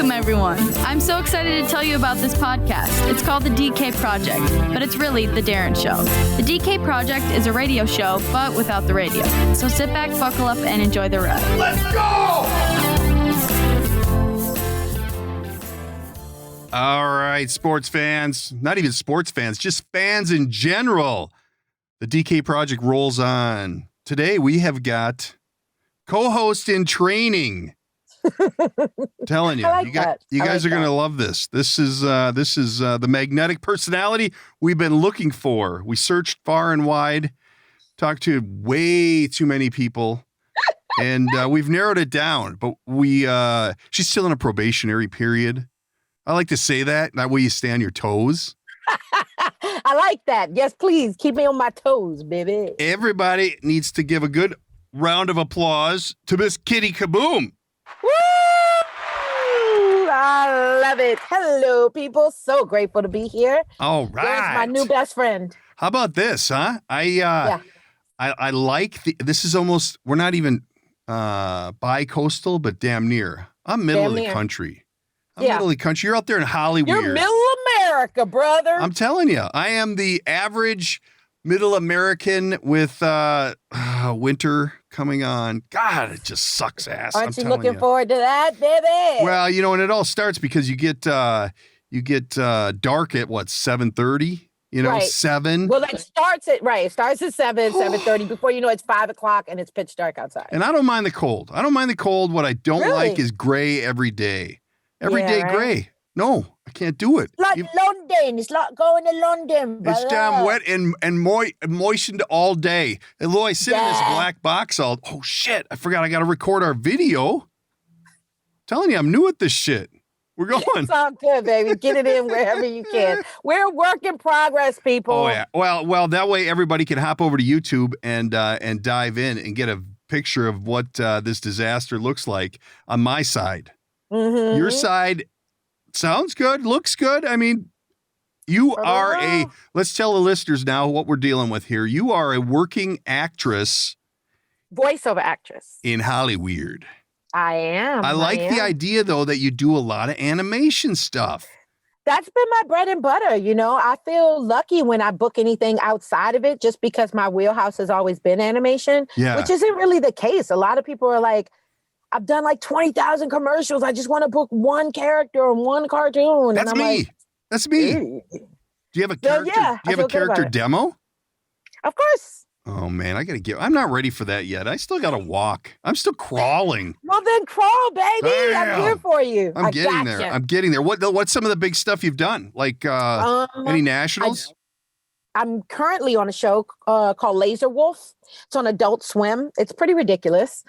Welcome, everyone. I'm so excited to tell you about this podcast. It's called The DK Project, but it's really The Darren Show. The DK Project is a radio show, but without the radio. So sit back, buckle up, and enjoy the ride. Let's go! All right, sports fans, not even sports fans, just fans in general. The DK Project rolls on. Today we have got co-host in training. Telling you, you guys are going to love this. This is the magnetic personality we've been looking for. We searched far and wide, talked to way too many people, and we've narrowed it down. But she's still in a probationary period. I like to say that way you stay on your toes. I like that. Yes, please keep me on my toes, baby. Everybody needs to give a good round of applause to Miss Kittie KaBoom. Woo! I love it. Hello, people. So grateful to be here. All right. There's my new best friend. How about this, huh? I like this is almost, we're not even bi-coastal, but damn near. I'm middle of the country. Middle of the country. You're out there in Hollyweird. You're middle America, brother. I'm telling you, I am the average middle American with winter coming on. God, it just sucks ass. Aren't you looking forward to that, baby? Well, and it all starts because you get dark at what, 7:30? Right. 7. Well, it starts at 7:30. Before you know, it's 5 o'clock and it's pitch dark outside. And I don't mind the cold. What I don't like is gray every day. Every day gray. No, I can't do it. Like London. It's like going to London, brother. It's damn wet and moistened all day. And I sit in this black box oh shit, I forgot I got to record our video. Telling you, I'm new at this shit. We're going. It's all good, baby. Get it in wherever you can. We're a work in progress, people. Oh, yeah. Well, that way everybody can hop over to YouTube and dive in and get a picture of what this disaster looks like on my side. Mm-hmm. Your side sounds good, looks good. I mean, you are let's tell the listeners now what we're dealing with here. You are a working actress. Voiceover actress. In Hollyweird. I am. I like the idea, though, that you do a lot of animation stuff. That's been my bread and butter. I feel lucky when I book anything outside of it just because my wheelhouse has always been animation, which isn't really the case. A lot of people are like, I've done like 20,000 commercials. I just want to book one character on one cartoon. That's me. That's me. Do you have a character? Do you have a character demo? Of course. Oh man, I'm not ready for that yet. I still got to walk. I'm still crawling. Well then crawl, baby. Damn. I'm here for you. I'm getting there. What's some of the big stuff you've done? Like any nationals? I'm currently on a show called Laser Wolf. It's on Adult Swim. It's pretty ridiculous,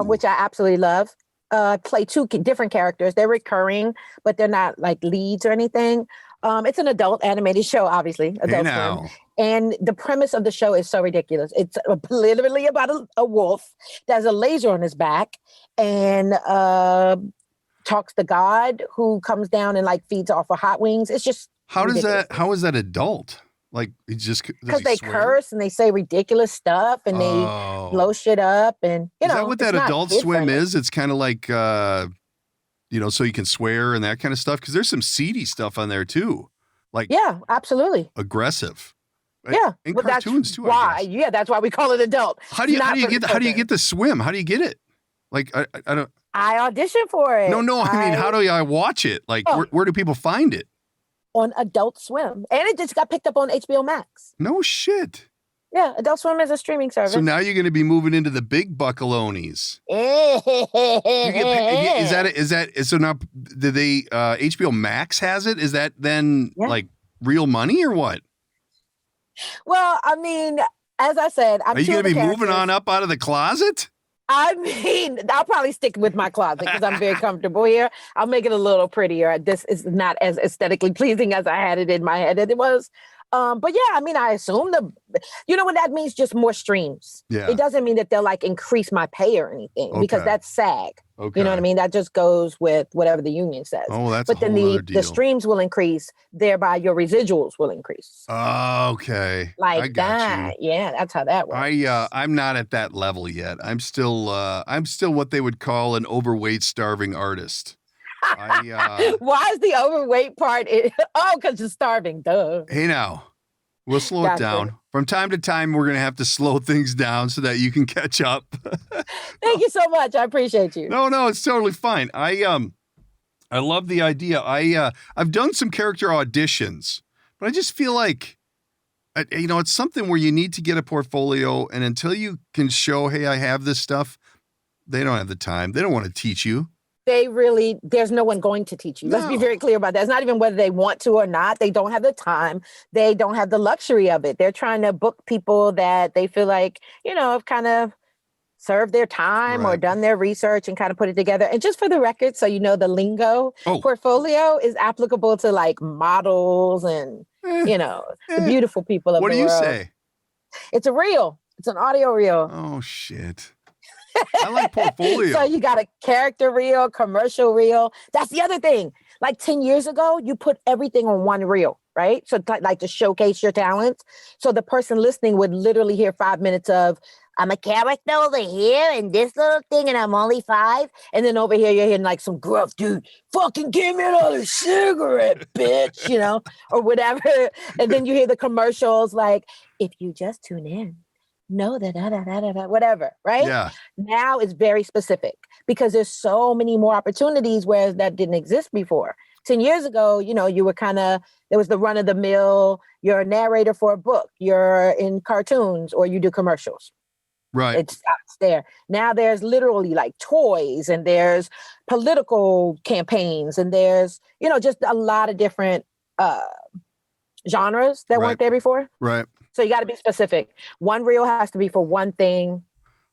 which I absolutely love. Play 2 different characters. They're recurring, but they're not like leads or anything. It's an adult animated show, obviously. Adult Swim. And the premise of the show is so ridiculous. It's literally about a wolf that has a laser on his back and talks to God, who comes down and like feeds off of hot wings. It's just how is that adult? Like it's just because they curse and they say ridiculous stuff and they blow shit up and is that what that Adult Swim is? It's kind of like so you can swear and that kind of stuff because there's some seedy stuff on there too, like absolutely aggressive. Yeah, and cartoons too. Why? Yeah, that's why we call it adult. How do you get the swim? How do you get it? Like I don't. I audition for it. No. I mean, how do I watch it? Like where do people find it? On Adult Swim. And it just got picked up on HBO Max. No shit. Yeah, Adult Swim is a streaming service. So now you're going to be moving into the big buckalonies. So now do they HBO Max has it? Is that then like real money or what? Well, I mean, as I said, are you going to be moving on up out of the closet? I mean, I'll probably stick with my closet because I'm very comfortable here. I'll make it a little prettier. This is not as aesthetically pleasing as I had it in my head that it was. But yeah, I mean, I assume what that means? Just more streams. Yeah. It doesn't mean that they'll like increase my pay or anything because that's SAG. Okay. You know what I mean? That just goes with whatever the union says. Oh, that's but then the streams will increase, thereby your residuals will increase. Oh, okay. Like that. Yeah, that's how that works. I'm not at that level yet. I'm still what they would call an overweight starving artist. Why is the overweight part? Because you're starving. Duh. Hey, now, we'll slow it down. From time to time, we're going to have to slow things down so that you can catch up. Thank you so much. I appreciate you. No, it's totally fine. I love the idea. I've done some character auditions, but I just feel like, it's something where you need to get a portfolio, and until you can show, hey, I have this stuff, they don't have the time. They don't want to teach you. There's no one going to teach you. Let's be very clear about that. It's not even whether they want to or not. They don't have the time. They don't have the luxury of it. They're trying to book people that they feel like, have kind of served their time or done their research and kind of put it together. And just for the record, so the lingo, portfolio is applicable to like models and, the beautiful people of the world. What do you say? It's a reel. It's an audio reel. Oh, shit. I like portfolio. So you got a character reel, commercial reel. That's the other thing. Like 10 years ago, you put everything on one reel, right? So like to showcase your talents. So the person listening would literally hear 5 minutes of, I'm a character over here and this little thing and I'm only 5. And then over here, you're hearing like some gruff dude, fucking give me another cigarette, bitch, or whatever. And then you hear the commercials like, if you just tune in. No, whatever, right? Yeah. Now it's very specific because there's so many more opportunities whereas that didn't exist before. 10 years ago, you were there was the run of the mill, you're a narrator for a book, you're in cartoons or you do commercials. Right. It stops there. Now there's literally like toys and there's political campaigns and there's, just a lot of different genres that weren't there before. Right. So you got to be specific. One reel has to be for one thing.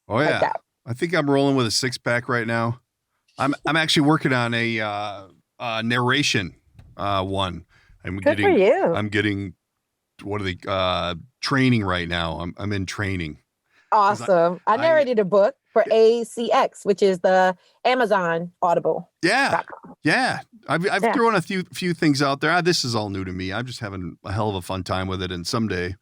Oh yeah, like I think I'm rolling with a 6-pack right now. I'm actually working on a narration one. Good for you. I'm getting training right now. I'm in training. Awesome. I narrated a book for ACX, which is the Amazon Audible. Yeah. Yeah. I've thrown a few things out there. This is all new to me. I'm just having a hell of a fun time with it. And someday,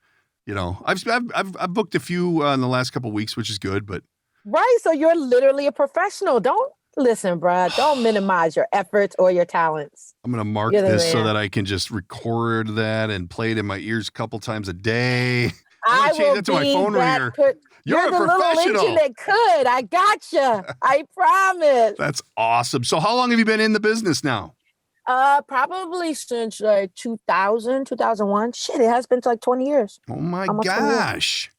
I've booked a few in the last couple of weeks, which is good, but. Right. So you're literally a professional. Listen, Brad, don't minimize your efforts or your talents. I'm going to mark this so that I can just record that and play it in my ears a couple times a day. I will change that to my phone ringer. You're a the professional. Little engine that could. I gotcha. I promise. That's awesome. So how long have you been in the business now? Probably since like 2000, 2001. Shit, it has been like 20 years. Oh my gosh.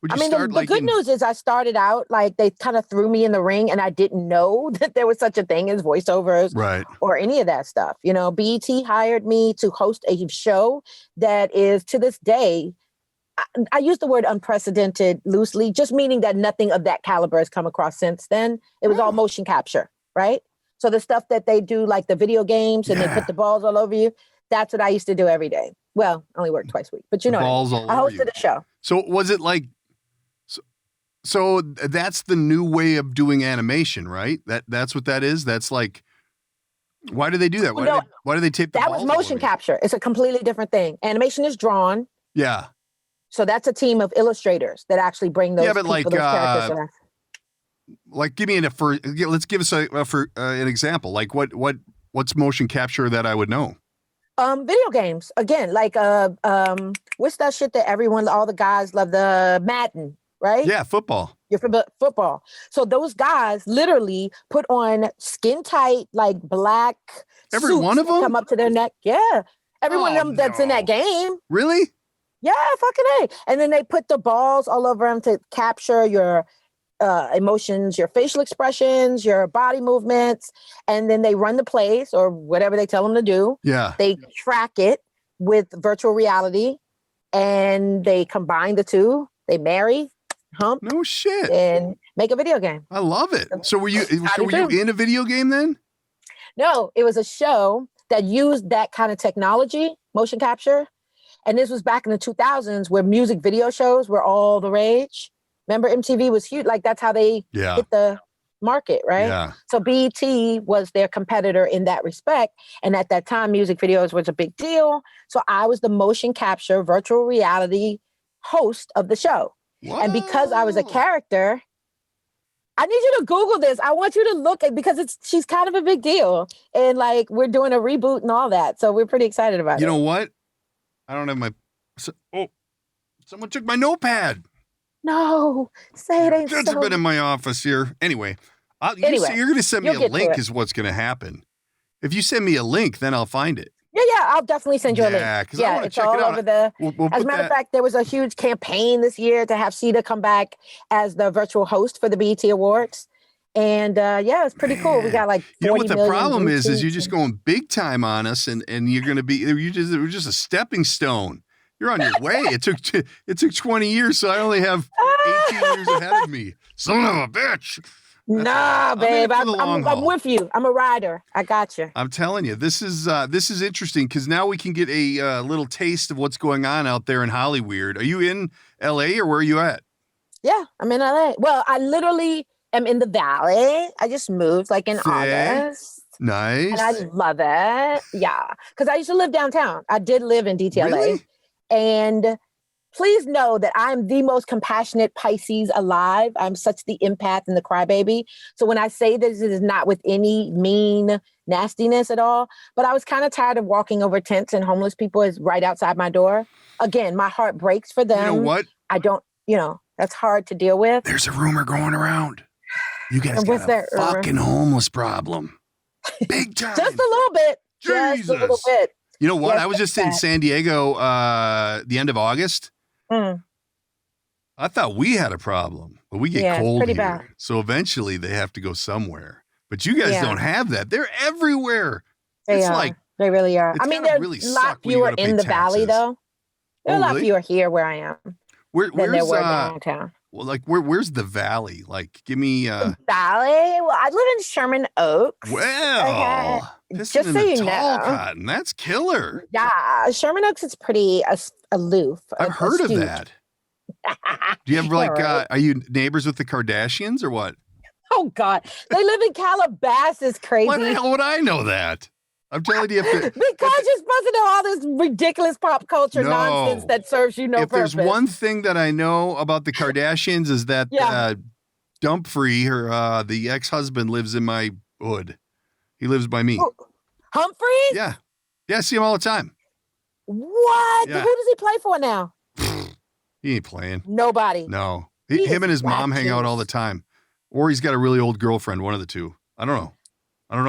The good news is I started out like they kind of threw me in the ring and I didn't know that there was such a thing as voiceovers or any of that stuff. BET hired me to host a show that is to this day, I use the word unprecedented loosely, just meaning that nothing of that caliber has come across since then. It was all motion capture, right? So the stuff that they do, like the video games and they put the balls all over you, that's what I used to do every day. Well, I only work twice a week, but I hosted a show. So was it like, so that's the new way of doing animation, right? That's what that is? That's like, why do they do that? Why do they tape the balls? That was motion capture. It's a completely different thing. Animation is drawn. Yeah. So that's a team of illustrators that actually bring those those characters around. Like, give me let's give us an example. Like, what's motion capture that I would know? Video games again. Like, what's that shit that all the guys love? The Madden, right? Yeah, football. Football. So those guys literally put on skin tight, like black. Every one of them come up to their neck. Yeah, every one of them that's in that game. Really? Yeah, fucking A. And then they put the balls all over them to capture your emotions, your facial expressions, your body movements. And then they run the plays or whatever they tell them to do. Yeah. They track it with virtual reality and they combine the two. They marry, hump. No shit. And make a video game. I love it. So were you in a video game then? No, it was a show that used that kind of technology, motion capture. And this was back in the 2000s where music video shows were all the rage. Remember, MTV was huge. Like, that's how they hit the market, right? Yeah. So BET was their competitor in that respect. And at that time, music videos was a big deal. So I was the motion capture virtual reality host of the show. Whoa. And because I was a character, I need you to Google this. I want you to look at because she's kind of a big deal, and like we're doing a reboot and all that, so we're pretty excited about it. You know what? I don't have my. Someone took my notepad. No, say it ain't Just so. a bit in my office here. Anyway, you're going to send me a link is what's going to happen. If you send me a link, then I'll find it. Yeah, I'll definitely send you a link. Yeah, it's all over the. As a matter of fact, there was a huge campaign this year to have Sita come back as the virtual host for the BET Awards, and it's pretty cool. We got like 40 you know what the problem is you're just going going big time on us, and you're going to be it was just a stepping stone. You're on your way. It took 20 years, so I only have 18 years ahead of me. Son of a bitch. Nah, babe, I'm with you. I'm a rider. I got you. I'm telling you, this is interesting because now we can get a little taste of what's going on out there in Hollyweird. Are you in LA or where are you at? Yeah, I'm in LA. Well, I literally am in the Valley. I just moved like in August. Nice. And I love it. Yeah, because I used to live downtown. I did live in DTLA. Really? And please know that I'm the most compassionate Pisces alive. I'm such the empath and the crybaby. So when I say this, it is not with any mean nastiness at all. But I was kind of tired of walking over tents and homeless people is right outside my door. Again, my heart breaks for them. You know what? I don't, that's hard to deal with. There's a rumor going around. You guys got a fucking homeless problem. Big time. Just a little bit. Jesus. Just a little bit. You know what? Yes, I was just in San Diego the end of August. I thought we had a problem, but we get cold here. Bad. So eventually they have to go somewhere. But you guys don't have that. They're everywhere. They really are. I mean, there's really a lot fewer in the Valley, though. There are a lot fewer here where I am than there were downtown. Well, like, where's the Valley? Like, give me... The Valley? Well, I live in Sherman Oaks. Well, just so you know. Cotton. That's killer. Yeah, Sherman Oaks is pretty aloof. I've heard of that. Do you have are you neighbors with the Kardashians or what? Oh God, they live in Calabasas. Crazy. Why the hell would I know that? I'm telling you, because you're supposed to know all this ridiculous pop culture nonsense that serves you no purpose. If there's one thing that I know about the Kardashians is that Dumphrey, the ex-husband, lives in my hood. He lives by me. Humphrey? Yeah, I see him all the time. What? Yeah. Who does he play for now? He ain't playing. Nobody. No. Him and his mom hang out all the time. Or he's got a really old girlfriend, one of the two. I don't know.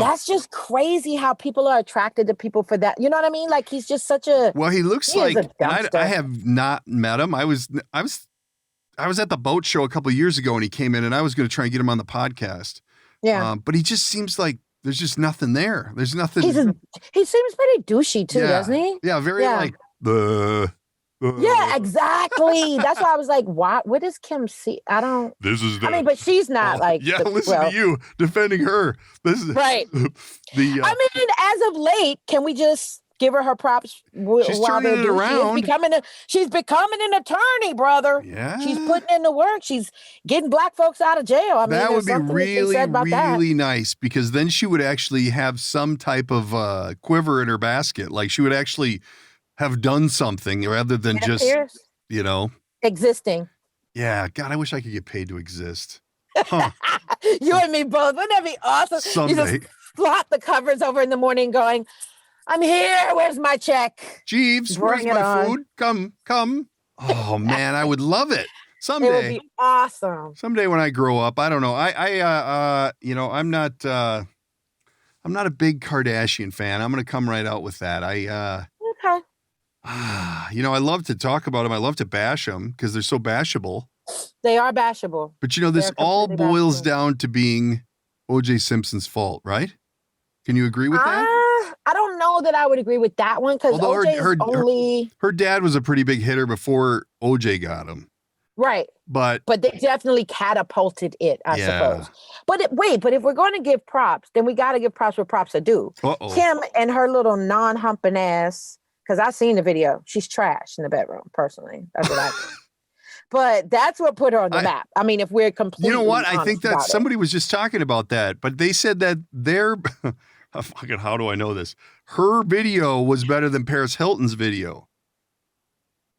That's just crazy how people are attracted to people for that. You know what I mean? Like he's just such a. Well, he looks like. I have not met him. I was at the boat show a couple of years ago, and he came in, and I was going to try and get him on the podcast. Yeah. But he just seems like there's just nothing there. There's nothing. He seems pretty douchey too, doesn't he? Yeah. Very like the. Yeah, exactly. That's why I was like, what does Kim see? I don't. This is the. I mean, but she's not like. Yeah, listen to you defending her. This is right. I mean, as of late, can we just give her props? She's turning it around. She's becoming an attorney, brother. Yeah. She's putting in the work. She's getting black folks out of jail. I mean, that would be really nice because then she would actually have some type of quiver in her basket. Like she would actually have done something rather than just, existing. Yeah. God, I wish I could get paid to exist. Huh. You and me both. Wouldn't that be awesome? Someday. You just flop the covers over in the morning going, I'm here. Where's my check? Jeeves, where's my food? Come. Oh, man, I would love it. Someday. It would be awesome. Someday when I grow up, I don't know. I'm not a big Kardashian fan. I'm going to come right out with that. Okay. I love to talk about them. I love to bash them because they're so bashable. They are bashable. But this all boils down to being O.J. Simpson's fault, right? Can you agree with that? I don't know that I would agree with that one because O.J. her dad was a pretty big hitter before O.J. got him. Right. But they definitely catapulted it, I suppose. But if we're going to give props, then we got to give props where props are due. Kim and her little non-humping ass. Because I've seen the video. She's trash in the bedroom, personally. That's what I think. But that's what put her on the map. I mean, if we're completely You know what? I think that somebody was just talking about that. But they said that their... fucking how do I know this? Her video was better than Paris Hilton's video.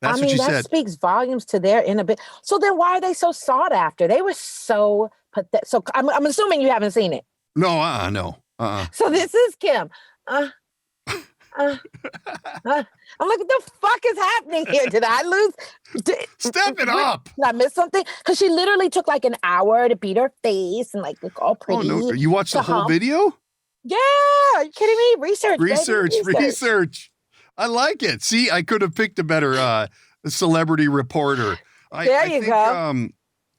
That's what she said. That speaks volumes to their inability. So then why are they so sought after? They were so pathetic. So I'm assuming you haven't seen it. No, no. So this is Kim. I'm like, what the fuck is happening here? Did I lose? Step it up. Did I miss something? Because she literally took like an hour to beat her face and like look all pretty. Oh, no. You watched the whole video? Yeah. Are you kidding me? Research. I like it. See, I could have picked a better celebrity reporter. There you go.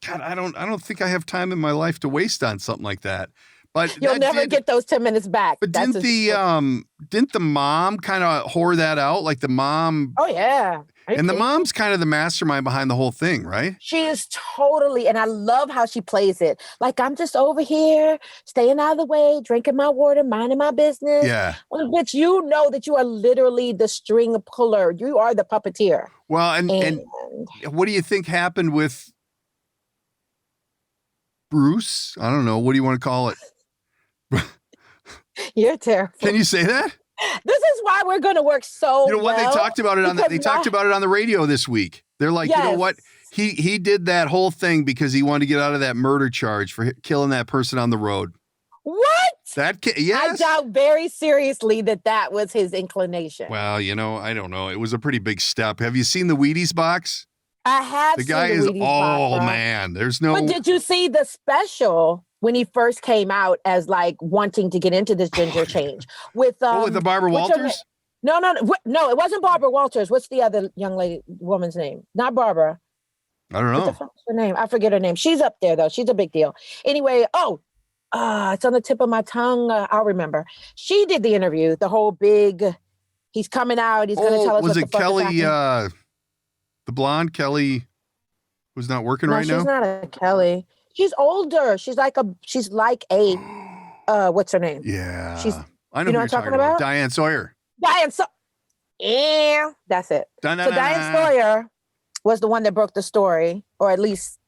God, I don't think I have time in my life to waste on something like that. But you'll never get those 10 minutes back. But didn't the mom kind of whore that out? Like the mom. Oh yeah. And the mom's kind of the mastermind behind the whole thing, right? She is totally, and I love how she plays it. Like, I'm just over here, staying out of the way, drinking my water, minding my business. Yeah. Which you know that you are literally the string puller. You are the puppeteer. Well, and what do you think happened with Bruce? I don't know. What do you want to call it? You're terrible. Can you say that? This is why we're going to work so You know what? well, they talked about it on the radio this week. They're like, yes. You know what? He did that whole thing because he wanted to get out of that murder charge for killing that person on the road. What? Yes. I doubt very seriously that was his inclination. Well, I don't know. It was a pretty big step. Have you seen the Wheaties box? I have. The guy is, man, there's no. But did you see the special when he first came out as like wanting to get into this ginger change with with the Barbara Walters? No, it wasn't Barbara Walters. What's the other woman's name? Not Barbara. I don't know. What the fuck's her name? I forget her name. She's up there though. She's a big deal. Anyway, it's on the tip of my tongue. I'll remember. She did the interview. The whole big. He's coming out. He's going to tell us. Was it Kelly? The blonde Kelly, who's not working right now. She's not a Kelly. She's older. She's like a what's her name? Yeah. I know what you're talking about. Diane Sawyer. Yeah, that's it. So Diane Sawyer was the one that broke the story, or at least,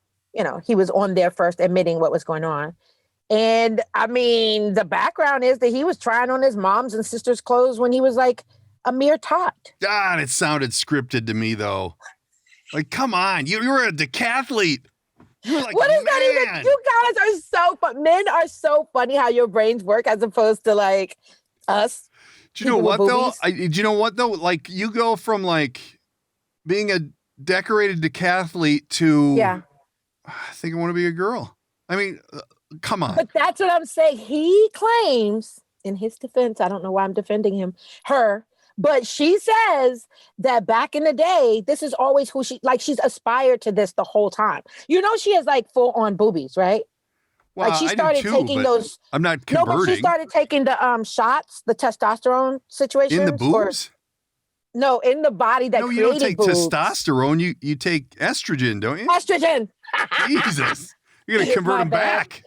he was on there first admitting what was going on. And I mean, the background is that he was trying on his mom's and sister's clothes when he was like a mere tot. God, it sounded scripted to me though. Like, come on, you were a decathlete. Like, what is that even? You guys are so fun. Men are so funny how your brains work as opposed to like us. Do you know what though? Do you know what though? Like, you go from like being a decorated decathlete to I think I want to be a girl. I mean, come on. But that's what I'm saying. He claims, in his defense, I don't know why I'm defending her. But she says that back in the day, this is always who she's aspired to this the whole time. She has like full on boobies, right? Well, like she started taking those. I'm not converting. No, but she started taking the shots, the testosterone situation. In the boobs? No, in the body that created you don't take boobs. Testosterone. You take estrogen, don't you? Estrogen. Jesus. You're going to convert him back.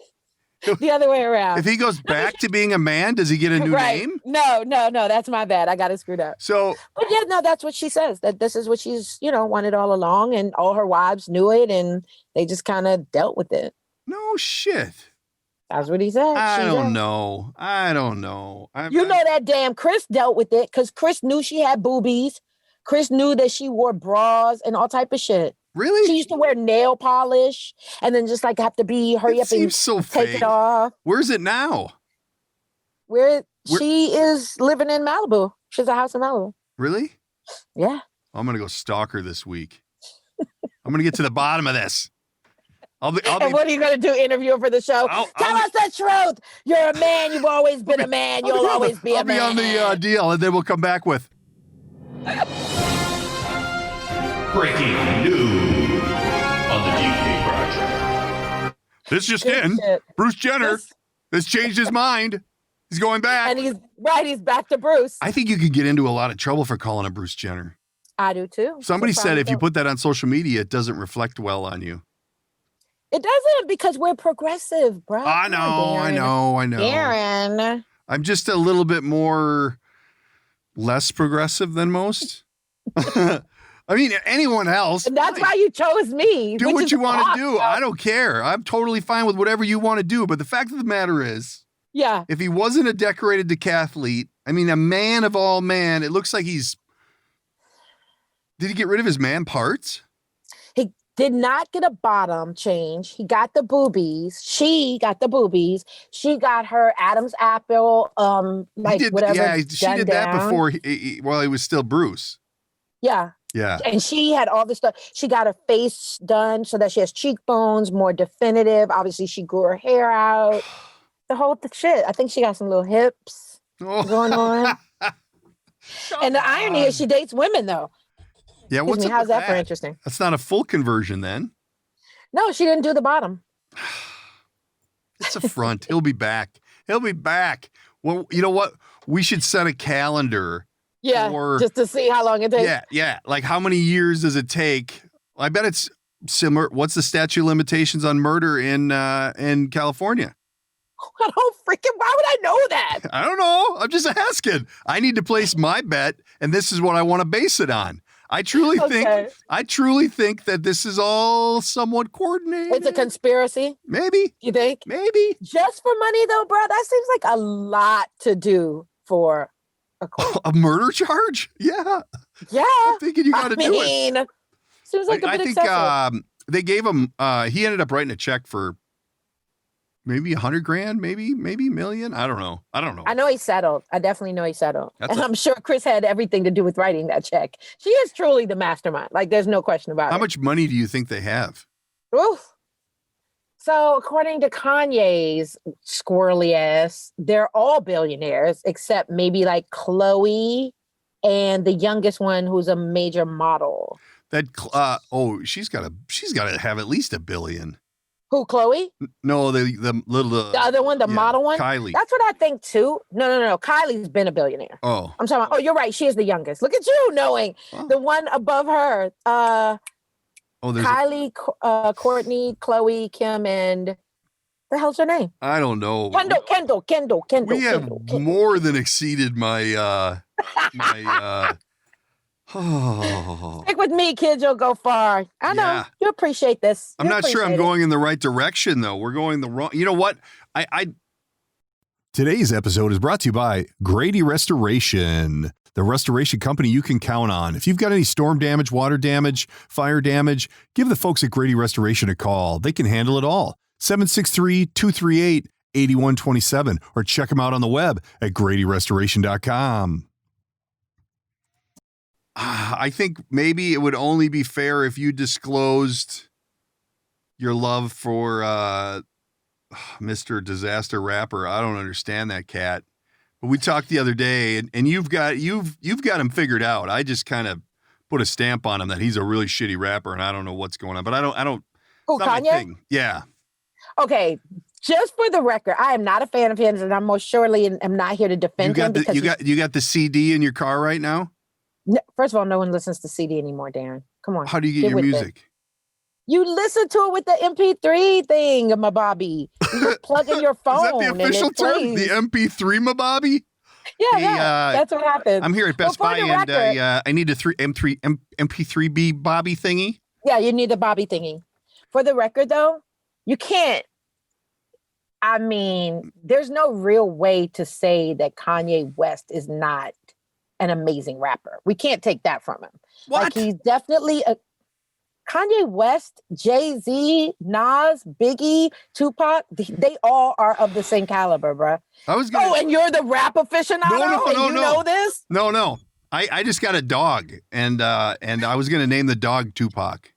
The other way around. If he goes back to being a man, does he get a new name? No, that's my bad. I got it screwed up. So, but yeah, no, that's what she says. That this is what she's, wanted all along, and all her wives knew it, and they just kind of dealt with it. No shit. That's what he said. I don't know. That damn Chris dealt with it because Chris knew she had boobies. Chris knew that she wore bras and all type of shit. Really? She used to wear nail polish and then just like have to hurry up and take it off. Where's it now? She is living in Malibu. She has a house in Malibu. Really? Yeah. I'm going to go stalk her this week. I'm going to get to the bottom of this. And what are you going to do? Interview her for the show? Tell us the truth. You're a man. You've always been a man. You'll always be a man. I'll be on the deal, and then we'll come back with breaking news on the DK Project. This just in. Bruce Jenner has changed his mind. He's going back. And he's back to Bruce. I think you could get into a lot of trouble for calling him Bruce Jenner. I do too. Somebody said if you put that on social media, it doesn't reflect well on you. It doesn't because we're progressive, bro. I know. Darren. I'm just a little bit less progressive than most. I mean, anyone else. And that's why you chose me. Do what you want to do. I don't care. I'm totally fine with whatever you want to do. But the fact of the matter is, if he wasn't a decorated decathlete, I mean, a man of all man, it looks like did he get rid of his man parts? did not get a bottom change. He got the boobies. She got the boobies. She got her Adam's apple, whatever. Yeah, she did that before while he was still Bruce. Yeah. Yeah. And she had all this stuff. She got her face done so that she has cheekbones, more definitive. Obviously, she grew her hair out. The whole shit. I think she got some little hips going on. And the irony is she dates women, though. Yeah, what's how's that for interesting? That's not a full conversion then. No, she didn't do the bottom. It's a front. He'll be back. He'll be back. Well, you know what? We should set a calendar. Yeah, just to see how long it takes. Yeah. Like, how many years does it take? I bet it's similar. What's the statute of limitations on murder in California? I don't why would I know that? I don't know. I'm just asking. I need to place my bet, and this is what I want to base it on. I truly think that this is all somewhat coordinated. It's a conspiracy. Maybe. You think? Maybe. Just for money, though, bro. That seems like a lot to do for a murder charge? Yeah. Yeah. I'm thinking you got to do it. Seems like a bit excessive. They gave him, he ended up writing a check for maybe $100,000, maybe $1 million. I don't know. I know he settled. I definitely know he settled. I'm sure Chris had everything to do with writing that check. She is truly the mastermind. Like, there's no question about it. How much money do you think they have? Oof. So according to Kanye's squirrely ass, they're all billionaires except maybe like Chloe and the youngest one who's a major model. That she's got to have at least $1 billion. Who, Chloe? No, the other one, the model one. Kylie. That's what I think too. No. Kylie's been a billionaire. Oh, I'm talking about. Oh, you're right. She is the youngest. Look at you knowing the one above her. Kylie, Courtney, Chloe, Kim, and the hell's her name? I don't know. Kendall. We have more than exceeded my Stick with me, kids. You'll go far. I know. Yeah. You appreciate this. I'm not sure I'm going in the right direction, though. We're going the wrong. You know what? Today's episode is brought to you by Grady Restoration, the restoration company you can count on. If you've got any storm damage, water damage, fire damage, give the folks at Grady Restoration a call. They can handle it all. 763-238-8127, or check them out on the web at gradyrestoration.com. I think maybe it would only be fair if you disclosed your love for Mr. Disaster Rapper. I don't understand that cat. But we talked the other day, and you've got him figured out. I just kind of put a stamp on him that he's a really shitty rapper, and I don't know what's going on. But I don't. Oh, Kanye? Yeah. Okay. Just for the record, I am not a fan of his, and I most surely am not here to defend him. You got the CD in your car right now? No, first of all, no one listens to CD anymore, Darren. Come on. How do you get your music? You listen to it with the MP3 thing, my Bobby. You just plug in your phone. Is that the official term? The MP3, my Bobby? Yeah, that's what happens. I'm here at Best Buy, and I need a MP3B Bobby thingy. Yeah, you need the Bobby thingy. For the record, though, you can't. I mean, there's no real way to say that Kanye West is not an amazing rapper. We can't take that from him. What? Like, he's definitely Kanye West, Jay-Z, Nas, Biggie, Tupac, they all are of the same caliber, bro. And you're the rap aficionado? No. You know this? No. I just got a dog, and I was going to name the dog Tupac.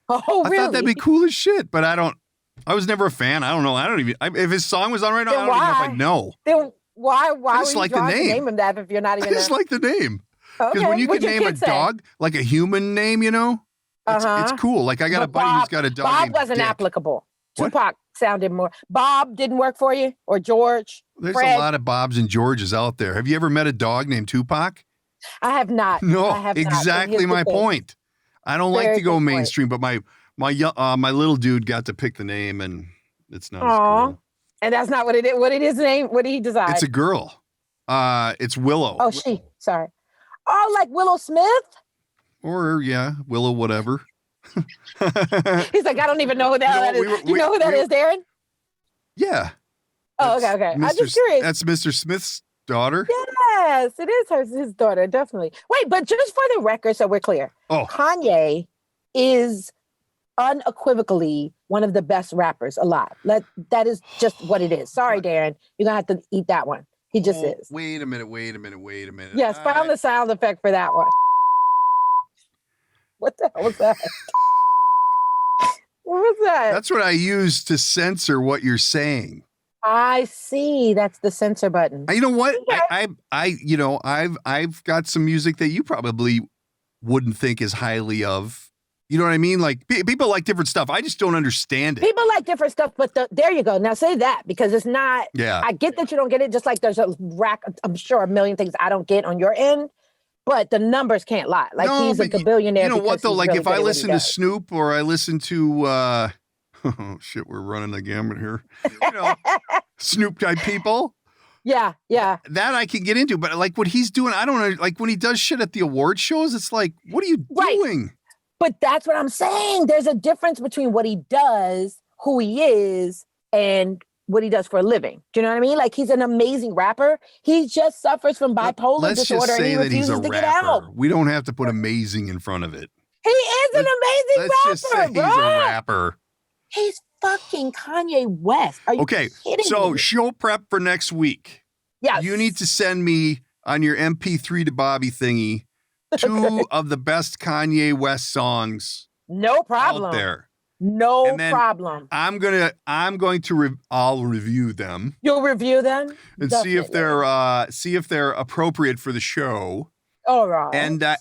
Oh, really? I thought that'd be cool as shit, but I was never a fan. I don't know. If his song was on right now, I don't even know if I'd know. Then why would you try to name him that if you're not even I just like the name. Because when you can name a dog, like a human name, it's cool. Like, I got a buddy who's got a dog Bob named wasn't Dick. applicable. Tupac sounded more. Bob didn't work for you? Or George? There's Fred? A lot of Bobs and Georges out there. Have you ever met a dog named Tupac? I have not. No, I have exactly my point. I don't like to go mainstream, but my little dude got to pick the name, and it's not as cool. And that's not what it is. What it is name? What did he decide? It's a girl. It's Willow. Oh, she. Sorry. Oh, like Willow Smith? Or, Willow whatever. He's like, I don't even know who the hell that is. You know who that is, Darren? Yeah. Oh, okay. I'm just curious. That's Mr. Smith's daughter? Yes, it is his daughter, definitely. Wait, but just for the record, so we're clear. Oh. Kanye is unequivocally one of the best rappers alive. That is just what it is. Sorry, Darren. You're going to have to eat that one. He just is. Wait a minute. Yes, found the sound effect for that one. What the hell was that? What was that? That's what I use to censor what you're saying. I see. That's the censor button. You know what? Okay. I've got some music that you probably wouldn't think as highly of. You know what I mean? Like people like different stuff. I just don't understand it. People like different stuff, but there you go. Now say that because it's not. Yeah. I get that you don't get it. Just like there's a rack. I'm sure a million things I don't get on your end, but the numbers can't lie. Like he's a billionaire. You know what though? Like really if I listen to Snoop or I listen to, oh shit, we're running the gamut here. You know, Snoop type people. Yeah. That I can get into, but like what he's doing, I don't know. Like when he does shit at the award shows, it's like, what are you doing? But that's what I'm saying. There's a difference between what he does, who he is, and what he does for a living. Do you know what I mean? Like he's an amazing rapper. He just suffers from bipolar disorder and he refuses to get out. We don't have to put amazing in front of it. He is an amazing rapper, Let's just say bro. he's a rapper. He's fucking Kanye West. Are you kidding me? Show prep for next week. Yes. You need to send me on your MP3 to Bobby thingy 2 of the best Kanye West songs. No problem. Out there. No problem. I'm going to I'll review them. You'll review them and Definitely. see if they're appropriate for the show. All right.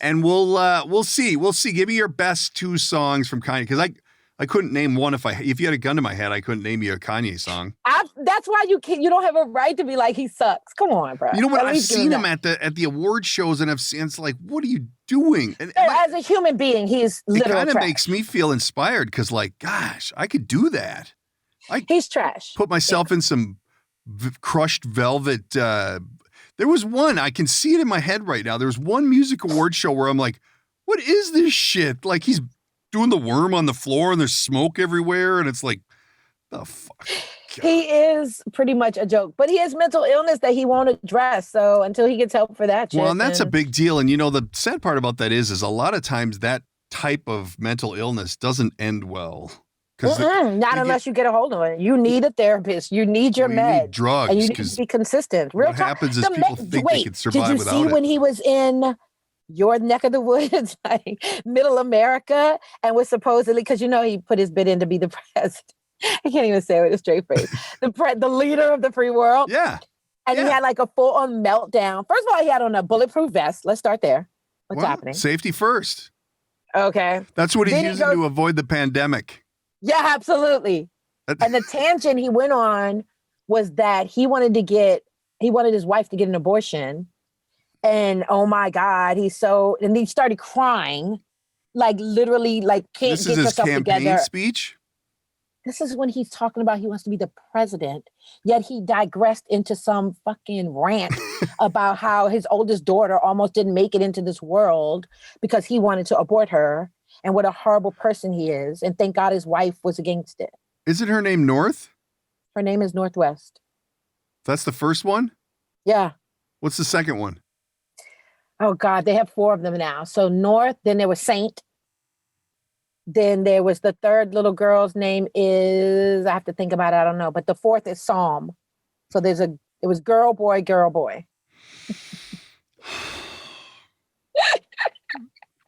And we'll see. Give me your best 2 songs from Kanye because I couldn't name one if you had a gun to my head, I couldn't name you a Kanye song. That's why you don't have a right to be like he sucks. Come on, bro. You know what? I've seen him at the award shows, and I've seen it's like, what are you doing? And as a human being, he's literal It kind of trash. makes me feel inspired because, like, gosh, I could do that. He's trash. Put myself in some crushed velvet. There was one I can see it in my head right now. There was one music award show where I'm like, what is this shit? Like he's doing the worm on the floor and there's smoke everywhere. And it's like, the fuck? God. He is pretty much a joke, but he has mental illness that he won't address. So until he gets help for that, well, and that's a big deal. And you know, the sad part about that is a lot of times that type of mental illness doesn't end well. Not unless you get a hold of it. You need a therapist. You need your meds. You need drugs. And you need to be consistent. What happens is people think they can survive without it. Did you see when he was in your neck of the woods, like middle America, and was supposedly, because you know he put his bid in to be the president. I can't even say it with a straight face. The leader of the free world. Yeah. And he had like a full-on meltdown. First of all, he had on a bulletproof vest. Let's start there. What's happening? Safety first. Okay. That's what he's using to avoid the pandemic. Yeah, absolutely. And the tangent he went on was that he wanted his wife to get an abortion. And oh my God, and he started crying, like literally, like can't get yourself together. This is his campaign speech? This is when he's talking about he wants to be the president, yet he digressed into some fucking rant about how his oldest daughter almost didn't make it into this world because he wanted to abort her and what a horrible person he is. And thank God his wife was against it. Isn't her name North? Her name is Northwest. That's the first one? Yeah. What's the second one? Oh God, they have 4 of them now. So North, then there was Saint. Then there was the third little girl's name is, I have to think about it, I don't know. But the 4th is Psalm. So it was girl, boy, girl, boy.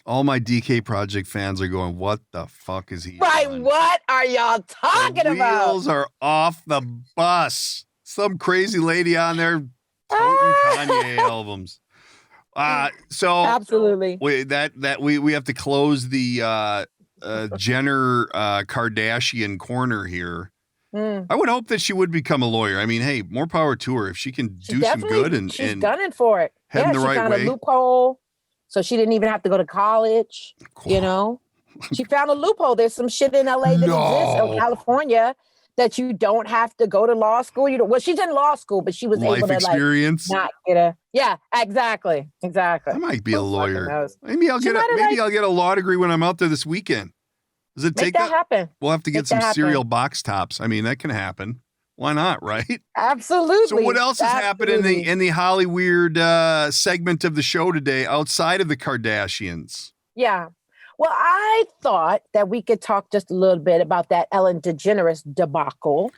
All my DK Project fans are going, what the fuck is he Right, on? What are y'all talking about? Wheels are off the bus. Some crazy lady on there toting Kanye albums. So absolutely, we have to close the Jenner Kardashian corner here. I would hope that she would become a lawyer. I mean, hey, more power to her if she can do some good and she's gunning for it. Heading the right way. She found way. a loophole, so she didn't even have to go to college. You know, she found a loophole. There's some shit in LA that exists in California that you don't have to go to law school. Well, she's in law school, but she was able to experience. Not get a. Yeah, exactly. I might be a lawyer. Maybe I'll get a law degree when I'm out there this weekend. Does it take that happen? We'll have to get some cereal box tops. I mean, that can happen. Why not, right? Absolutely. So what else has happened in the Hollyweird segment of the show today outside of the Kardashians? Yeah. Well, I thought that we could talk just a little bit about that Ellen DeGeneres debacle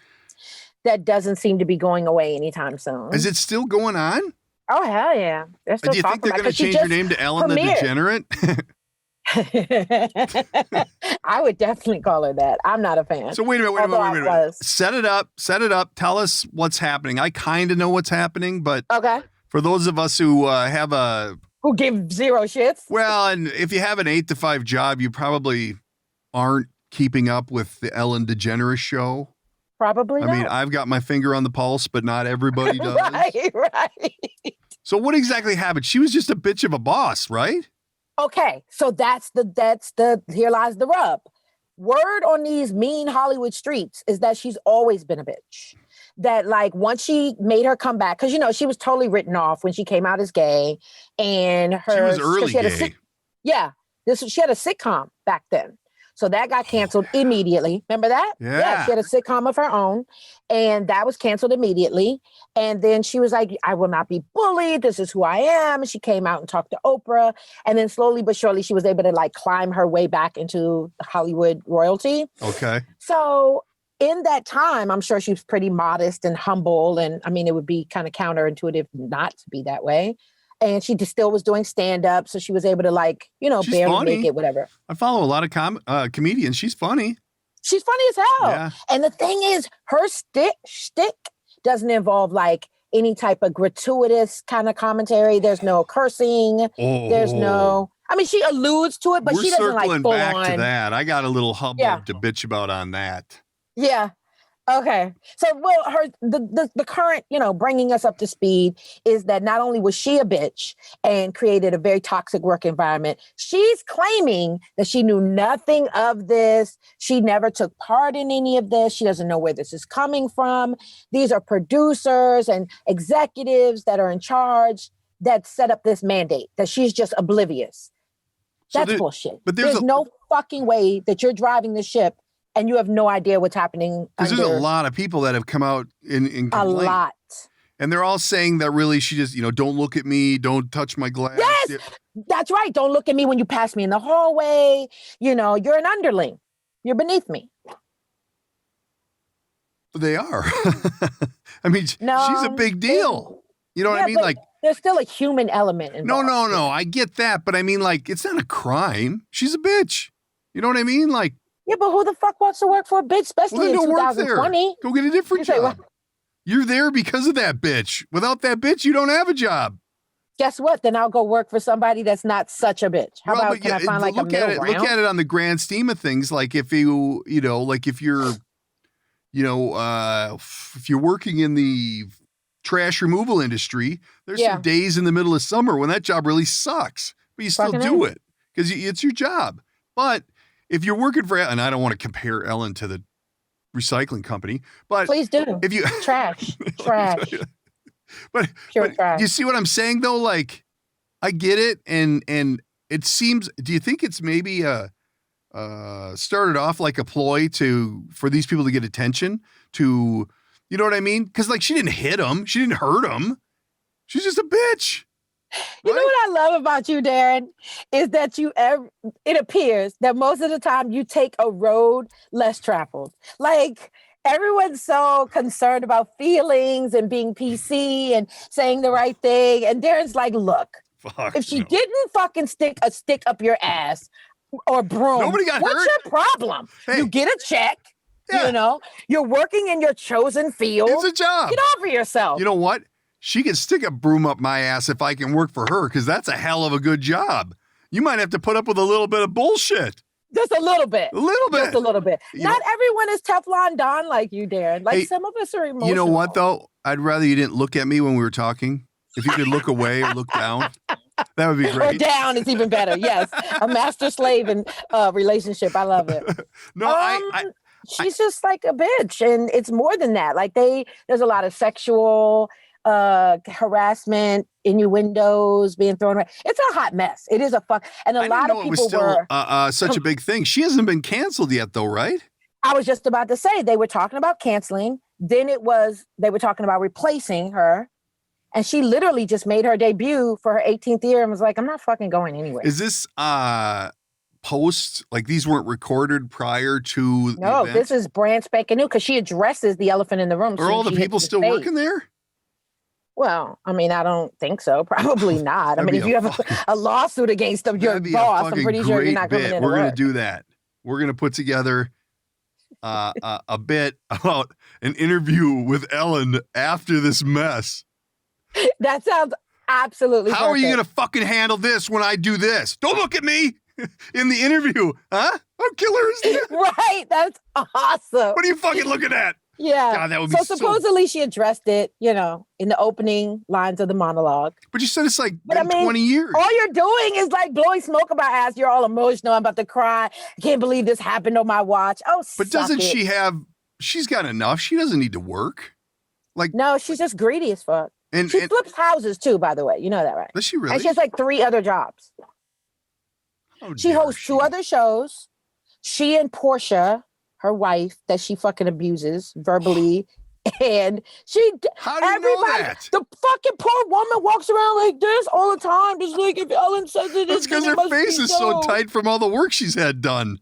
that doesn't seem to be going away anytime soon. Is it still going on? Oh, hell yeah. They're still Do you think they're going to change her name to Ellen the Degenerate? I would definitely call her that. I'm not a fan. So wait a minute. Set it up. Tell us what's happening. I kind of know what's happening, but okay. For those of us who who give zero shits. Well, and if you have an 8 to 5 job, you probably aren't keeping up with the Ellen DeGeneres show. Probably not. I mean, I've got my finger on the pulse, but not everybody does. Right. So what exactly happened? She was just a bitch of a boss, right? Okay, so that's the here lies the rub. Word on these mean Hollywood streets is that she's always been a bitch. That like once she made her comeback, because she was totally written off when she came out as gay, and she was early gay. She had a sitcom back then. So that got canceled immediately. Remember that? Yeah. She had a sitcom of her own, and that was canceled immediately. And then she was like, I will not be bullied. This is who I am. And she came out and talked to Oprah. And then slowly but surely, she was able to like climb her way back into Hollywood royalty. Okay. So in that time, I'm sure she was pretty modest and humble. And I mean, it would be kind of counterintuitive not to be that way. And she just still was doing stand-up, so she was able to like, She's barely funny. make it, whatever. I follow a lot of comedians. She's funny. She's funny as hell. Yeah. And the thing is, her shtick doesn't involve like any type of gratuitous kind of commentary. There's no cursing. Oh. There's no. I mean, she alludes to it, but she doesn't like full back on. to that. I got a little hubbub to bitch about on that. Yeah. Okay. So, well, the current, bringing us up to speed is that not only was she a bitch and created a very toxic work environment, she's claiming that she knew nothing of this. She never took part in any of this. She doesn't know where this is coming from. These are producers and executives that are in charge that set up this mandate, that she's just oblivious. That's bullshit. But there's no fucking way that you're driving the ship and you have no idea what's happening. Because there's a lot of people that have come out in complaint. A lot. And they're all saying that really she just, don't look at me, don't touch my glass. Yes, that's right. Don't look at me when you pass me in the hallway. You're an underling. You're beneath me. They are. I mean, she's a big deal. You know what I mean? Like, there's still a human element involved. No. I get that. But I mean, like, it's not a crime. She's a bitch. You know what I mean? Like, yeah, but who the fuck wants to work for a bitch, especially in 2020? Go get a different job. You're there because of that bitch. Without that bitch, you don't have a job. Guess what? Then I'll go work for somebody that's not such a bitch. How about can I find like a middle ground? Look at it on the grand scheme of things. Like if if you're working in the trash removal industry, there's some days in the middle of summer when that job really sucks, but you still do it because it's your job. But if you're working for, and I don't want to compare Ellen to the recycling company, but please do. If you trash, but you see what I'm saying though? Like, I get it, and it seems. Do you think it's maybe started off like a ploy for these people to get attention? You know what I mean? Because like she didn't hit him, she didn't hurt him. She's just a bitch. You know what I love about you, Darren, is that it appears that most of the time you take a road less traveled. Like everyone's so concerned about feelings and being PC and saying the right thing. And Darren's like, look, if she didn't fucking stick a stick up your ass or broom, nobody got what's hurt. your problem? Hey. You get a check. Yeah. You're working in your chosen field. It's a job. Get over yourself. You know what? She can stick a broom up my ass if I can work for her, because that's a hell of a good job. You might have to put up with a little bit of bullshit. Just a little bit. Just a little bit. Not everyone is Teflon Don like you, Darren. Like some of us are emotional. You know what, though? I'd rather you didn't look at me when we were talking. If you could look away or look down, that would be great. Or down is even better. Yes. A master-slave relationship. I love it. She's just like a bitch. And it's more than that. Like there's a lot of sexual harassment, innuendos being thrown around. It's a hot mess. It is a fuck. And a lot of people were such a big thing. She hasn't been canceled yet, though, right? I was just about to say they were talking about canceling. Then they were talking about replacing her. And she literally just made her debut for her 18th year and was like, I'm not fucking going anywhere. Is this post? Like these weren't recorded prior to the No, event? this is brand spanking new because she addresses the elephant in the room. Are all the people still working there? Well, I mean, I don't think so. Probably not. I mean, if you have a lawsuit against them, your boss, I'm pretty sure you're not coming in. We're going to do that. We're going to put together a bit about an interview with Ellen after this mess. That sounds absolutely How are you going to fucking handle this when I do this? Don't look at me in the interview. Huh? How killer is that? Right. That's awesome. What are you fucking looking at? Yeah. God, that would be so supposedly she addressed it, in the opening lines of the monologue. But you said it's like been 20 years. All you're doing is like blowing smoke about ass. You're all emotional. I'm about to cry. I can't believe this happened on my watch. Oh, but doesn't she she's got enough. She doesn't need to work. No, she's just greedy as fuck. And she flips houses too, by the way. You know that, right? Does she really? And she has like 3 other jobs. She hosts 2 other shows. She and Portia, her wife, that she fucking abuses verbally. And how do you know that? The fucking poor woman walks around like this all the time. Just like if Ellen says it, that's because her face is so tight from all the work she's had done.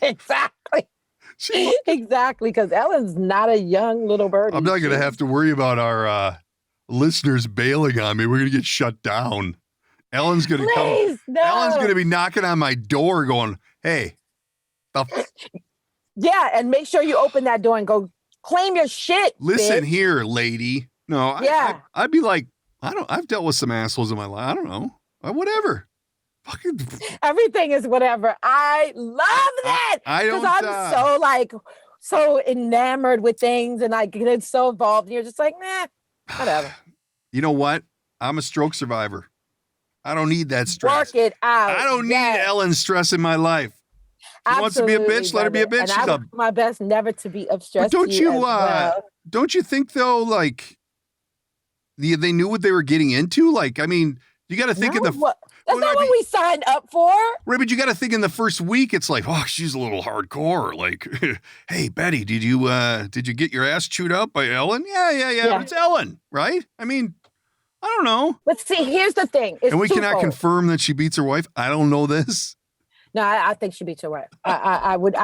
Exactly. Exactly, because Ellen's not a young little birdie. I'm not going to have to worry about our listeners bailing on me. We're going to get shut down. Ellen's going to come. No. Ellen's going to be knocking on my door going, hey. Yeah, and make sure you open that door and go claim your shit. Listen bitch. here, lady. No, I'd be like, I've dealt with some assholes in my life. I don't know. Whatever. Fucking everything is whatever. I love that. Because I'm so enamored with things and I get so involved. And you're just like, nah, whatever. You know what? I'm a stroke survivor. I don't need that stress. Work it out. I don't need Ellen's stress in my life. She wants to be a bitch, let her be a bitch. And I will do my best never to be of stress. But don't you think though, like they knew what they were getting into? Like, I mean, you got to think that's not what we signed up for. Right, but you got to think in the first week, it's like, oh, she's a little hardcore. Like, hey, Betty, did you get your ass chewed up by Ellen? Yeah. But it's Ellen, right? I mean, I don't know. But see, here's the thing. And we cannot confirm that she beats her wife. I don't know this. No, I think she beats her wife. I would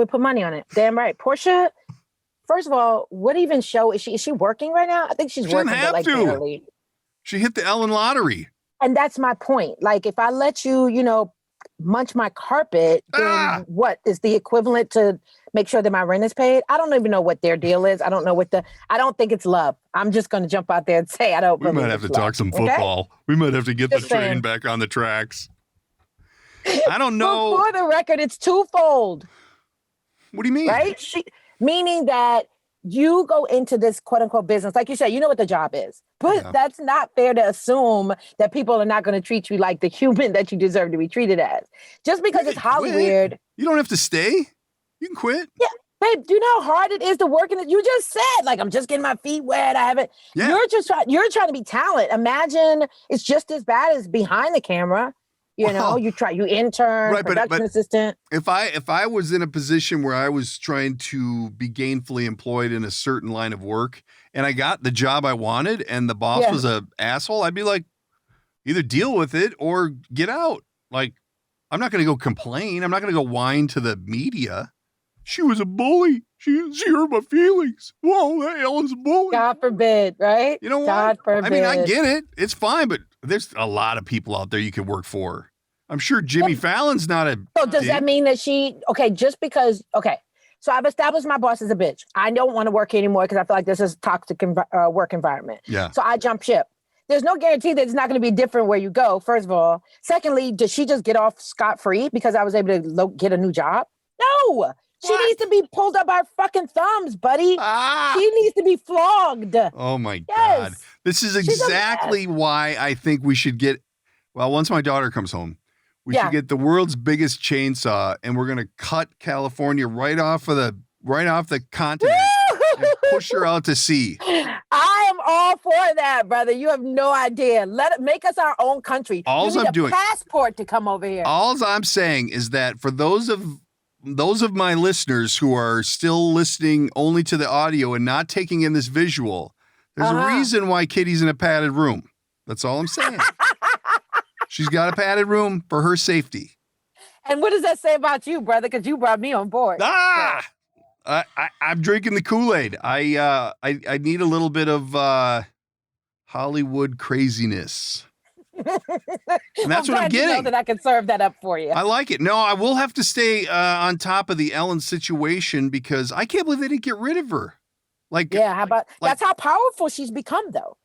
put money on it. Damn right. Portia, first of all, what even show is she? Is she working right now? I think she's working, but like barely. She hit the Ellen lottery. And that's my point. Like, if I let you, munch my carpet, then what is the equivalent to make sure that my rent is paid? I don't even know what their deal is. I don't know I don't think it's love. I'm just going to jump out there and say I don't. We might have to talk some football. Okay? We might have to get the train back on the tracks. I don't know. For the record, it's twofold. What do you mean? Right? Meaning that you go into this quote unquote business, like you said, you know what the job is. But that's not fair to assume that people are not going to treat you like the human that you deserve to be treated as. Just because it's Hollyweird. You don't have to stay. You can quit. Yeah. Babe, do you know how hard it is to work in it? You just said, like, I'm just getting my feet wet. I haven't. Yeah. You're trying to be talent. Imagine it's just as bad as behind the camera. You intern, right, production assistant. If I was in a position where I was trying to be gainfully employed in a certain line of work and I got the job I wanted and the boss was an asshole, I'd be like, either deal with it or get out. Like, I'm not going to go complain. I'm not going to go whine to the media. She was a bully. She hurt my feelings. Whoa, that Ellen's a bully. God forbid, right? You know what? God forbid. I mean, I get it. It's fine, but there's a lot of people out there you can work for. I'm sure Jimmy Fallon's not a. So does that mean that just because, so I've established my boss as a bitch. I don't want to work anymore because I feel like this is a toxic work environment. Yeah. So I jump ship. There's no guarantee that it's not going to be different where you go, first of all. Secondly, does she just get off scot-free because I was able to get a new job? No. She needs to be pulled up by her fucking thumbs, buddy. She needs to be flogged. Oh, my God. This is exactly why I think we should get, once my daughter comes home, we should get the world's biggest chainsaw, and we're going to cut California right off the continent and push her out to sea. I am all for that, brother. You have no idea. Make us our own country. All I'm doing, passport to come over here. All I'm saying is that for those of my listeners who are still listening only to the audio and not taking in this visual, there's a reason why Kittie's in a padded room. That's all I'm saying. She's got a padded room for her safety. And what does that say about you, brother? Because you brought me on board. I'm drinking the Kool-Aid. I need a little bit of Hollywood craziness. And that's what I'm getting. Know that I can serve that up for you. I like it. No, I will have to stay on top of the Ellen situation because I can't believe they didn't get rid of her. How about that's how powerful she's become, though.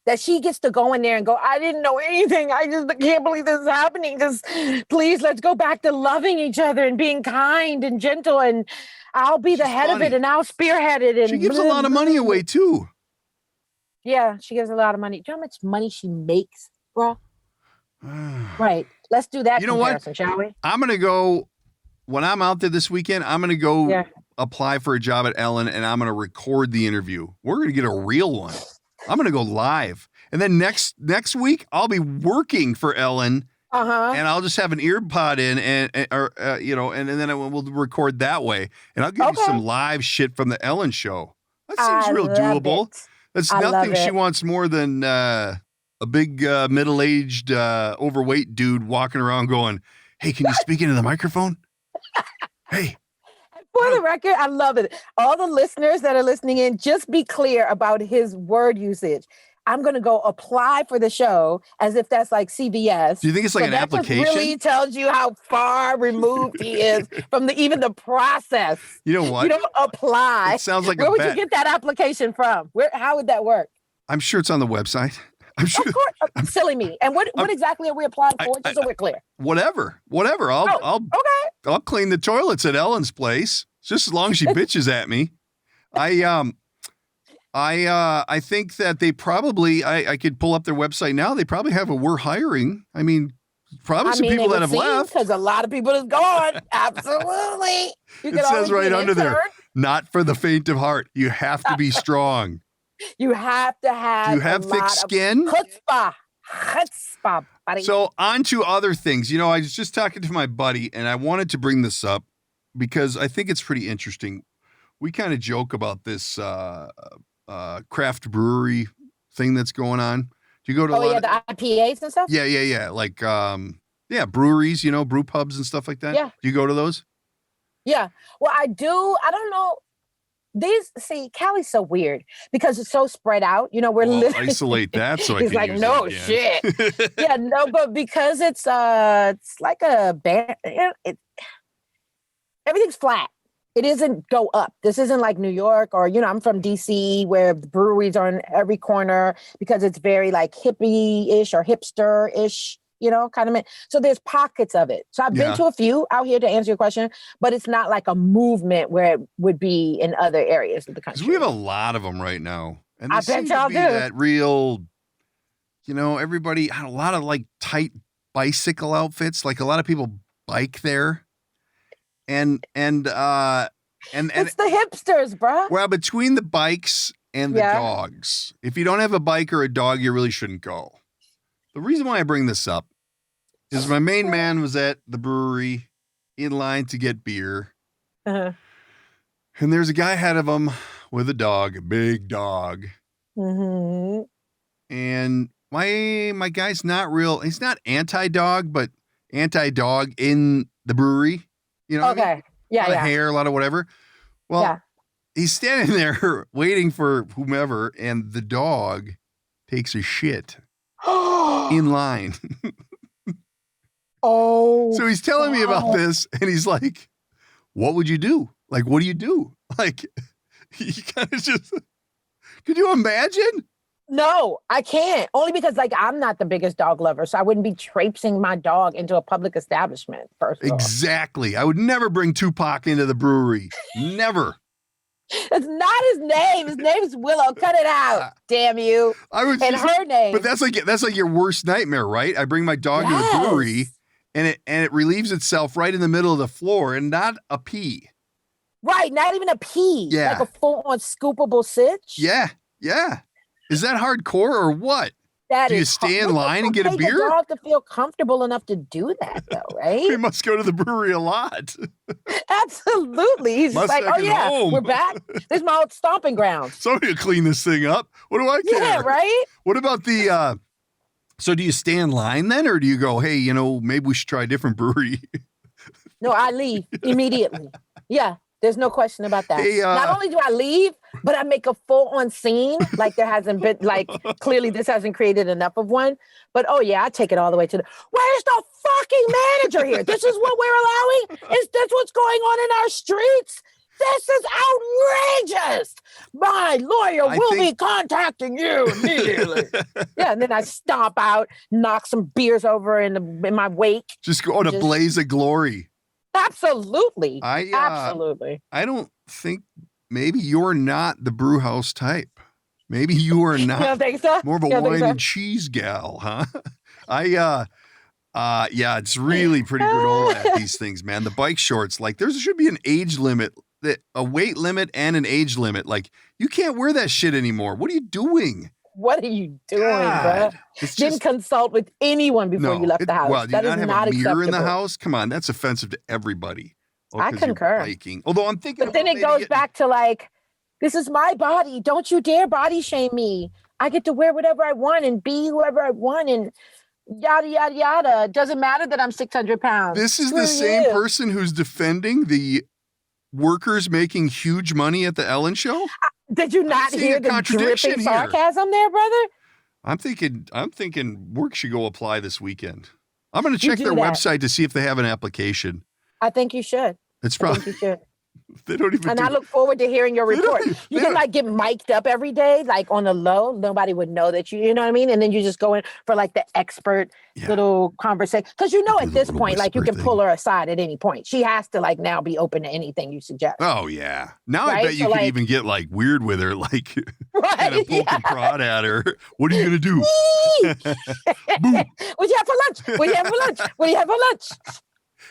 That she gets to go in there and go, I didn't know anything. I just can't believe this is happening. Just please, let's go back to loving each other and being kind and gentle. And I'll be the head of it and I'll spearhead it. And she gives a lot of money away too. Yeah, she gives a lot of money. Do you know how much money she makes, bro? Right. Let's do that comparison, shall we? I'm going to go, when I'm out there this weekend, I'm going to go apply for a job at Ellen and I'm going to record the interview. We're going to get a real one. I'm going to go live. And then next week, I'll be working for Ellen. And I'll just have an ear pod in and then we'll record that way. And I'll give you some live shit from the Ellen show. That seems real doable. That's nothing she wants more than a big middle-aged overweight dude walking around going, hey, can you speak into the microphone? Hey. For the record, I love it. All the listeners that are listening in, just be clear about his word usage. I'm going to go apply for the show as if that's like CBS. Do you think it's like an application? That really tells you how far removed he is from even the process. You know what? You don't apply. It sounds like Where would you get that application from? How would that work? I'm sure it's on the website. I'm sure. Of course. Silly me. And what exactly are we applying for? Just so we're clear. Whatever. I'll clean the toilets at Ellen's place just as long as she bitches at me. I think that they probably, I could pull up their website now. They probably have we're hiring. I mean, some people that have left. Because a lot of people have gone. Absolutely. It says right under there, not for the faint of heart. You have to be strong. You have to have. Do you have thick skin? Chutzpah, buddy. So on to other things. I was just talking to my buddy and I wanted to bring this up because I think it's pretty interesting. We kind of joke about this craft brewery thing that's going on. Do you go to the IPAs and stuff? Yeah. Like, breweries, brew pubs and stuff like that. Yeah. Do you go to those? Yeah. Well, I do. I don't know. Cali's so weird because it's so spread out. We're literally isolate that. So he's like, no shit. Yeah, no, but because it's like a band. Everything's flat. It isn't go up. This isn't like New York or, I'm from DC where the breweries are on every corner because it's very like hippie-ish or hipster-ish, kind of. So there's pockets of it. So I've been to a few out here to answer your question, but it's not like a movement where it would be in other areas of the country. We have a lot of them right now. And I bet y'all do. That real, everybody, a lot of like tight bicycle outfits. Like a lot of people bike there. And it's the hipsters, bro. Well, between the bikes and the dogs, if you don't have a bike or a dog, you really shouldn't go. The reason why I bring this up is my main man was at the brewery in line to get beer. And there's a guy ahead of him with a dog, a big dog. And my guy's he's not anti-dog, but anti-dog in the brewery. Okay. I mean? Yeah. A lot of hair, a lot of whatever. Well, he's standing there waiting for whomever, and the dog takes a shit in line. So he's telling me about this, and he's like, what would you do? Like, what do you do? Like, he kind of just, could you imagine? No, I can't. Only because I'm not the biggest dog lover, so I wouldn't be traipsing my dog into a public establishment, first of all. Exactly. I would never bring Tupac into the brewery. Never. It's not his name. His name's Willow. Cut it out. Damn you. Her name. But that's like your worst nightmare, right? I bring my dog to the brewery and it relieves itself right in the middle of the floor and not a pee. Right, not even a pee. Yeah. Like a full-on scoopable sitch. Yeah. Is that hardcore or what? Do you stay in line and get a beer? You have to feel comfortable enough to do that, though, right? He must go to the brewery a lot. Absolutely. He's just like, home. We're back. This is my old stomping ground. Somebody will clean this thing up. What do I care? Yeah, right? What about so do you stay in line then, or do you go, hey, maybe we should try a different brewery? No, I leave immediately. Yeah, there's no question about that. Hey, Not only do I leave, but I make a full-on scene. Like there hasn't been, like clearly this hasn't created enough of one. But oh yeah, I take it all the way to the. Where's the fucking manager here? This is what we're allowing? Is this what's going on in our streets? This is outrageous. My lawyer will be contacting you immediately. Yeah, and then I stomp out, knock some beers over in my wake. Just go on a blaze of glory. Absolutely. Absolutely. I don't think, maybe you're not the brew house type. Maybe you are not. You don't think so? More of a wine and cheese gal, huh? Yeah, it's really pretty granola at these things, man. The bike shorts, like there should be an age limit, a weight limit and an age limit. Like you can't wear that shit anymore. What are you doing? What are you doing, bro? Didn't consult with anyone before you left the house. Well, do that you is not not have a mirror acceptable. in the house? Come on, that's offensive to everybody. I concur. Biking. Although I'm thinking, but then it goes back to like, this is my body. Don't you dare body shame me. I get to wear whatever I want and be whoever I want and yada yada yada. It doesn't matter that I'm 600 pounds. This is the same person who's defending the workers making huge money at the Ellen show. Did you not hear the dripping sarcasm there, brother? I'm thinking work should go apply this weekend. I'm going to check their website to see if they have an application. I think you should. It's probably. I think you should. They don't even. And I look forward to hearing your report. You can like get mic'd up every day, like on the low. Nobody would know that you know what I mean? And then you just go in for like the expert little conversation. Because you know at this point, like you can pull her aside at any point. She has to like now be open to anything you suggest. Oh yeah. Now I bet you can even get like weird with her, like kind of poke and prod at her. What are you gonna do? Boom. What do you have for lunch? What do you have for lunch? What do you have for lunch?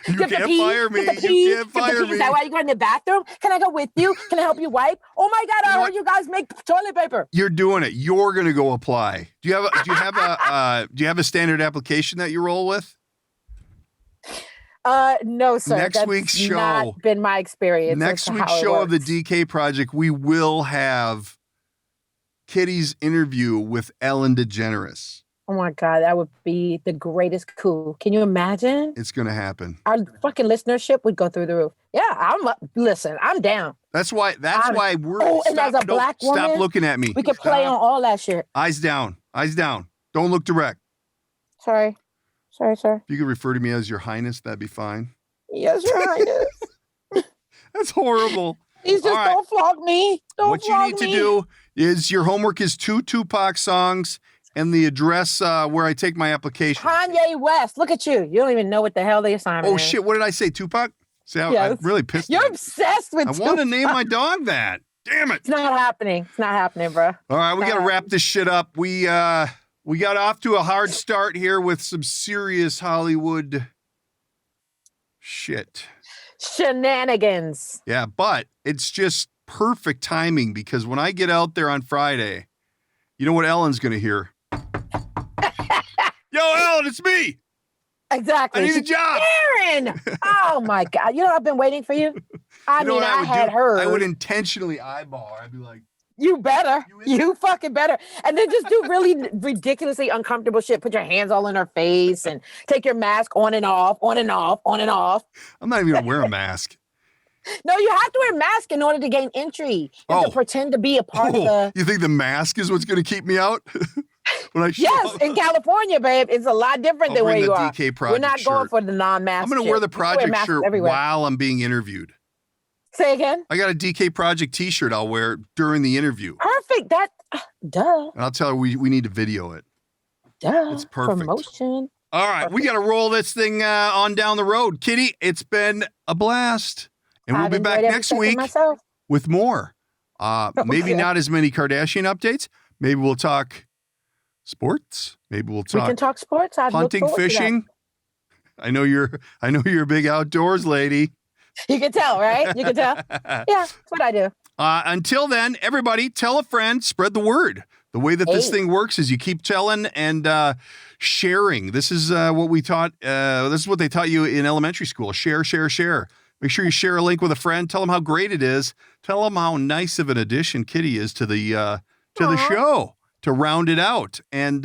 You can't fire me. You can't fire me. Is that why you go in the bathroom? Can I go with you? Can I help you wipe? Oh my God! I heard you guys make toilet paper. You're doing it. You're gonna go apply. Do you have a standard application that you roll with? No, sir. Next week's show. Not been my experience. Next week's show of the DK Project, we will have Kittie's interview with Ellen DeGeneres. Oh my God, that would be the greatest coup. Can you imagine? It's going to happen. Our fucking listenership would go through the roof. Yeah, I'm down. That's why we're and as a black woman, stop looking at me. We could play on all that shit. Eyes down. Eyes down. Don't look direct. Sorry, sir. If you could refer to me as Your Highness, that'd be fine. Yes, Your Highness. That's horrible. Please just don't flog me. What you need to do is your homework is 2 Tupac songs and the address where I take my application. Kanye West. Look at you. You don't even know what the hell the assignment is. Oh, shit. What did I say? Tupac? See, I'm really pissed. You're obsessed with Tupac. I want to name my dog that. Damn it. It's not happening. It's not happening, bro. All right. We got to wrap this shit up. We got off to a hard start here with some serious Hollywood shit. Shenanigans. Yeah, but it's just perfect timing because when I get out there on Friday, you know what Ellen's going to hear? Yo, Ellen, it's me. Exactly. I need a job. Aaron. Oh my God. You know, I've been waiting for you. I had heard. I would intentionally eyeball her. I'd be like, you better. You fucking better. And then just do really ridiculously uncomfortable shit. Put your hands all in her face and take your mask on and off, on and off, on and off. I'm not even going to wear a mask. No, you have to wear a mask in order to gain entry. You have to pretend to be a part of the... You think the mask is what's going to keep me out? Yes, in California, babe, it's a lot different than where you are. DK Project We're not going for the non-mask. I'm going to wear the project shirt everywhere. while I'm being interviewed. Say again? I got a DK Project t-shirt I'll wear during the interview. Perfect. Duh. And I'll tell her we need to video it. Duh. It's perfect. Promotion. All right, we got to roll this thing on down the road. Kitty, it's been a blast. And we'll be back next week with more. Maybe not as many Kardashian updates. Maybe we'll talk sports. Maybe we can talk sports. Hunting, fishing. I know you're a big outdoors lady. You can tell, right? You can tell. Yeah, that's what I do. Until then, everybody, tell a friend, spread the word. The way that this thing works is you keep telling and sharing. This is what we taught. This is what they taught you in elementary school. Share, share, share. Make sure you share a link with a friend. Tell them how great it is. Tell them how nice of an addition Kitty is to the show to round it out. And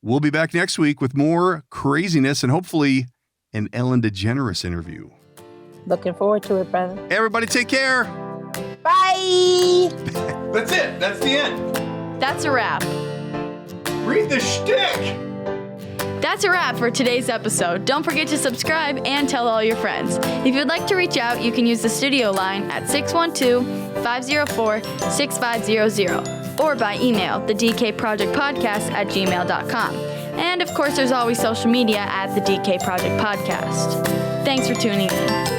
we'll be back next week with more craziness and hopefully an Ellen DeGeneres interview. Looking forward to it, brother. Everybody take care. Bye. That's it. That's the end. That's a wrap. Read the shtick. That's a wrap for today's episode. Don't forget to subscribe and tell all your friends. If you'd like to reach out, you can use the studio line at 612-504-6500 or by email, thedkprojectpodcast@gmail.com. And of course, there's always social media at the DK Project Podcast. Thanks for tuning in.